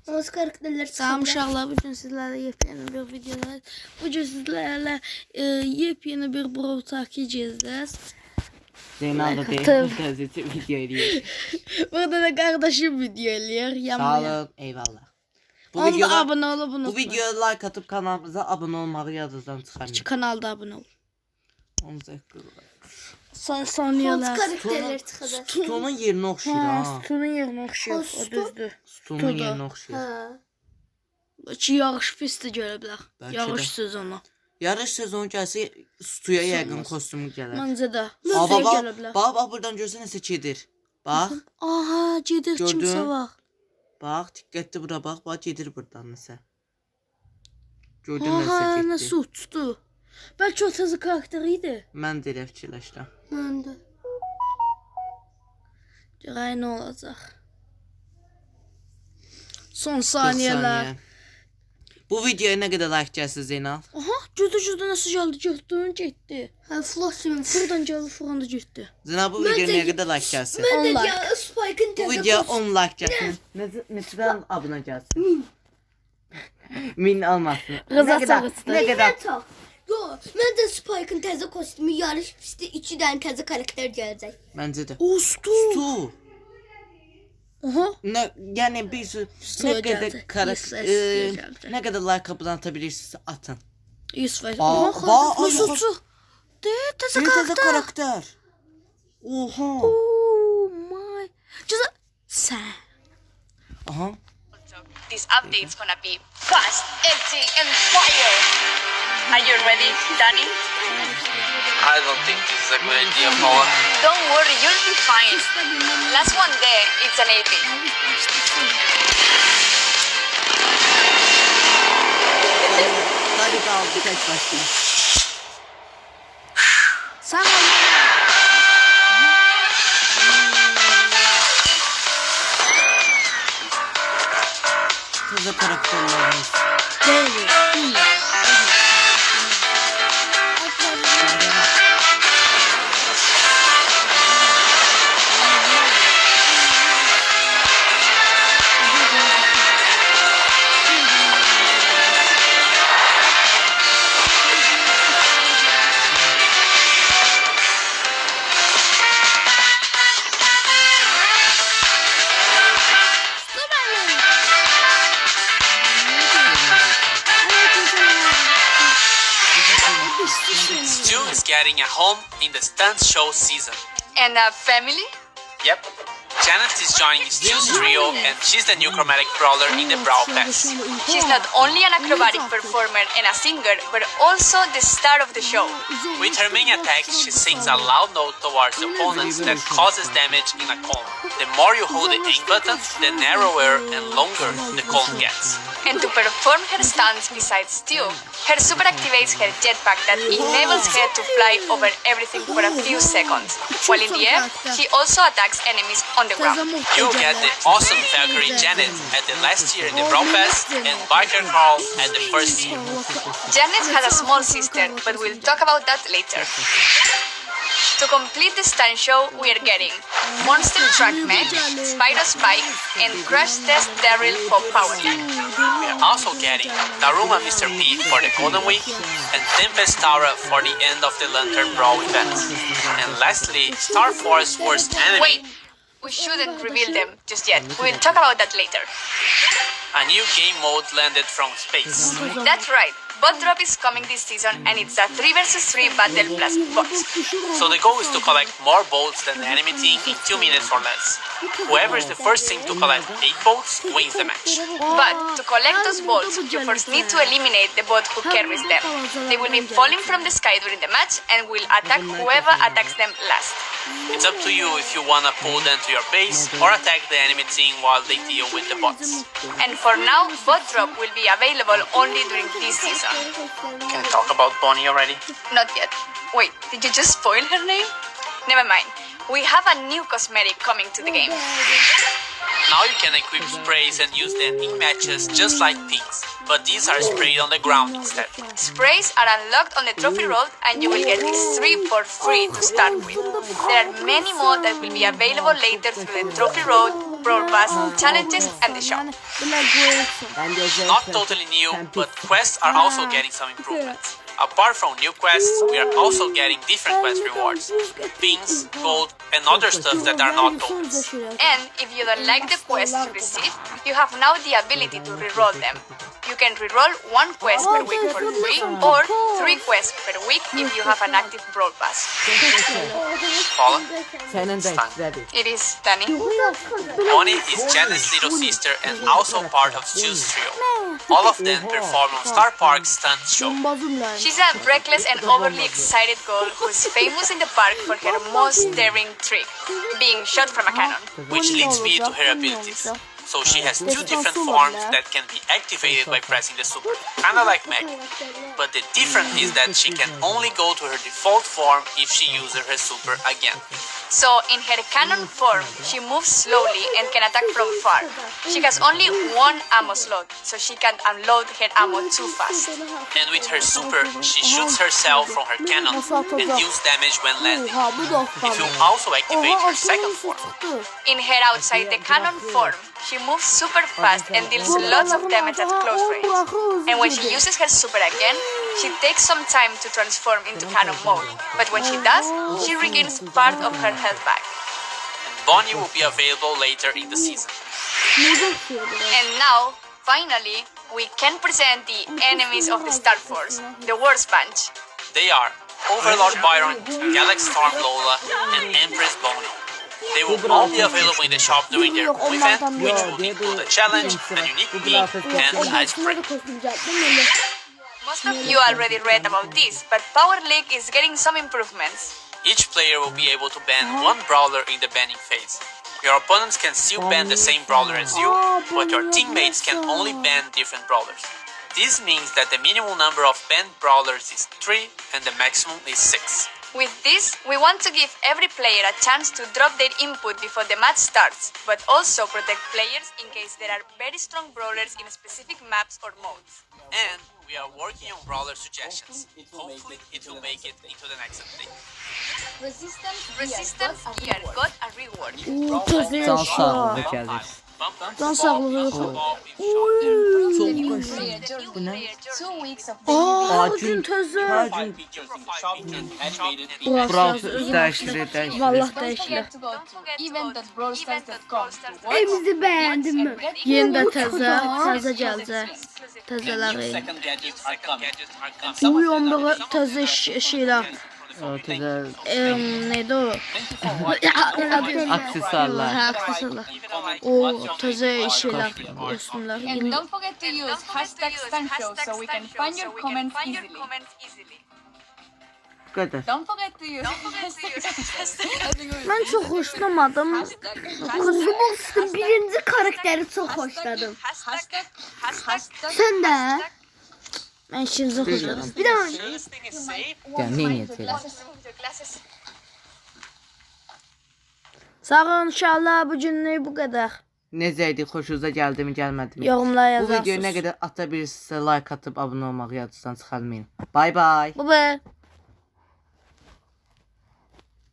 Hansı karakterler Salam uşaqlar, bugün sizlərlə yepyeni bir videodayız. Bugün sizlərlə yepyeni bir BRAVL takiyeceğiz. Zeynal da değil, təzəcə video eləyir. Burada da kardeşim video eləyir. Sağ olun, eyvallah. Onda abone olun. Bu videoya like atıp kanalımıza abone olmağı yadınızdan çıxarmayın. Kanalda abone ol. Onu zəqqırlar. Saniyələr. Hansı karakterler çıxacaq? Sütunun yerinə oxşayır ha. Sütunun yerinə oxşayır, o düzdür. Sütunun yerinə oxşayır. Ha. Ki yağış pis də gələ bilər. Bəlkə Yağış də. sezonu. Yarış sezonu gəlsə sütuya yəqin kostyumu gələr. Məncə də. Gələ bilər. Bax, buradan görsən nəsə gedir. Bax. Aha, gedir Gördün? kimsə var. Bax, diqqətli bura bax. Bax gedir buradan nəsə. Gördün nəsə Aha, getdi. nəsə uçdu. Bəlkə o təzə karakter idi. Mən də elə fikirləşdim. Mən də. Görək nə olacaq. Son saniyələr. Bu videoya nə qədər like gəlsin Zeynal? Aha, gördü nəsə gəldi, gördün, getdi. Ha, Flossim. Buradan gəldi, fıranda getdi. Zeynal, bu videoya nə qədər like gəlsin? Mən də 10 like. ya Spike'ın Bu təzə videoya 10 like gəlsin. Neçədən abunə gəlsin? 1000 almasın. Rıza çağırsın. Nə qədər? Yo, mən də Spike'ın təzə kostümü yarış pisdə 2 dənə təzə karakter gələcək. Məncə də. Ustu. Tu. Aha. Yəni bir sürü nə qədər nə qədər like abunə atabilirsiniz atın. 100%. Bax, Nasıl uçu? De, təzə karakter. Oha. Oh my. Cıza. Sən. Aha. This update's gonna be fast, edgy, and fire. Are you ready, Danny? I don't think this is a good idea, Paula. Don't worry, you'll be fine. Last one there, it's an ATIB. Hadi kaldı tek başına. Sən. Təzə karakterlərimiz. Değil. Stu is getting a home in the stunt show season. And a family? Yep. Janet is joining Stu's trio and she's the new chromatic brawler in the BRAVL pass. She's not only an acrobatic performer and a singer, but also the star of the show. With her main attack, she sings a loud note towards the opponents that causes damage in a cone. The more you hold the aim button, the narrower and longer the cone gets. And to perform her stunts besides Stu, her super activates her jetpack that enables her to fly over everything for a few seconds. While in the air, she also attacks enemies on the ground. You get the awesome Valkyrie Janet at the last year in the BRAVL pass and Biker Carl at the first year. Janet has a small sister, but we'll talk about that later. To complete the stunt show, we are getting Monster Truck Mech, Spyro Spike, and Crash Test Daryl for Power. We are also getting Daruma Mr. P for the Golden Week and Tempest Tara for the end of the Lantern Brawl event. And lastly, Star Force Worst Enemy. Wait, we shouldn't reveal them just yet. We'll talk about that later. A new game mode landed from space. That's right. Bot drop is coming this season and it's a 3 vs 3 battle plus bots. So the goal is to collect more votes than the enemy team in 2 minutes or less. Whoever is the first team to collect 8 votes wins the match. But to collect those votes, you first need to eliminate the bot who carries them. They will be falling from the sky during the match and will attack whoever attacks them last. It's up to you if you wanna pull them to your base or attack the enemy team while they deal with the bots. And for now, bot drop will be available only during this season. Can we talk about Bonnie already? Not yet. Wait, did you just spoil her name? Never mind. We have a new cosmetic coming to the game. Now you can equip sprays and use them in matches just like pins, but these are sprayed on the ground instead. Sprays are unlocked on the trophy road and you will get these 3 for free to start with. There are many more that will be available later through the trophy road Brawl Pass, challenges, and the shop. Not totally new, but quests are also getting some improvements. Apart from new quests, we are also getting different quest rewards, pins, gold, and other stuff that are not tokens. And if you don't like the quests you receive, you have now the ability to reroll them. You can reroll 1 quest per week for free, or 3 quests per week if you have an active Brawl Pass. Paula? Senin de Time. ready. It is Danny. Bonnie is Jenna's little sister and also part of Stu's trio. All of them perform on Star Park's stunt show. She's a reckless and overly excited girl who's famous in the park for her most daring trick, being shot from a cannon. Which leads me to her abilities. So she has 2 different forms that can be activated by pressing the super, kinda like Meg. But the difference is that she can only go to her default form if she uses her super again. So in her cannon form, she moves slowly and can attack from far. She has only 1 ammo slot, so she can't unload her ammo too fast. And with her super, she shoots herself from her cannon and deals damage when landing. It will also activate her second form. In her outside the cannon form, she moves super fast and deals lots of damage at close range. And when she uses her super again, she takes some time to transform into cannon mode. But when she does, she regains part of her health back. And Bonnie will be available later in the season. And now, finally, we can present the enemies of the Star Force, the Worst Bunch. They are Overlord Byron, Galaxy Storm Lola, and Empress Bonnie. They will all be available in the shop during their own event, which will include a challenge, a unique pin, and a spray. Most of you already read about this, but Power League is getting some improvements. Each player will be able to ban 1 brawler in the banning phase. Your opponents can still ban the same brawler as you, but your teammates can only ban different brawlers. This means that the minimum number of banned brawlers is 3 and the maximum is 6. With this, we want to give every player a chance to drop their input before the match starts, but also protect players in case there are very strong brawlers in specific maps or modes. And we are working on brawler suggestions. Hopefully it will make it into the next update. Resistance gear got a reward. Can sağlığı gelir. Can sağlığı yok. Gün tözü. Brawl dəyişdirir. Vallahi dəyişdirir. Evimizi beğendin mi? Yeni də təzə gələcək. Təzələri. Uyumluğu təzə şeylər. Neydi o? Aksesuarlar. Hə, aksesuarlar. O təzə şeylər, kostümlər. And don't forget to use hashtag #StunShow so we can find your comments easily. Bu kadar. Don't forget to use Mən çox xoşlamadım. Roblox'un birinci karakteri çok hoşladım. hashtag Sen de. Mən ikinci xoşladım. Bir daha. Ya ne niyetiyle? Sağ olun inşallah bu günlük bu qədər. Necəydi? Xoşunuza gəldi mi, gəlmədi mi? Yorumlara Bu videoya yazarsınız. nə qədər ata bilirsinizsə like atıb abunə olmağı yadınızdan çıxarmayın. Bye bye. Bye bye.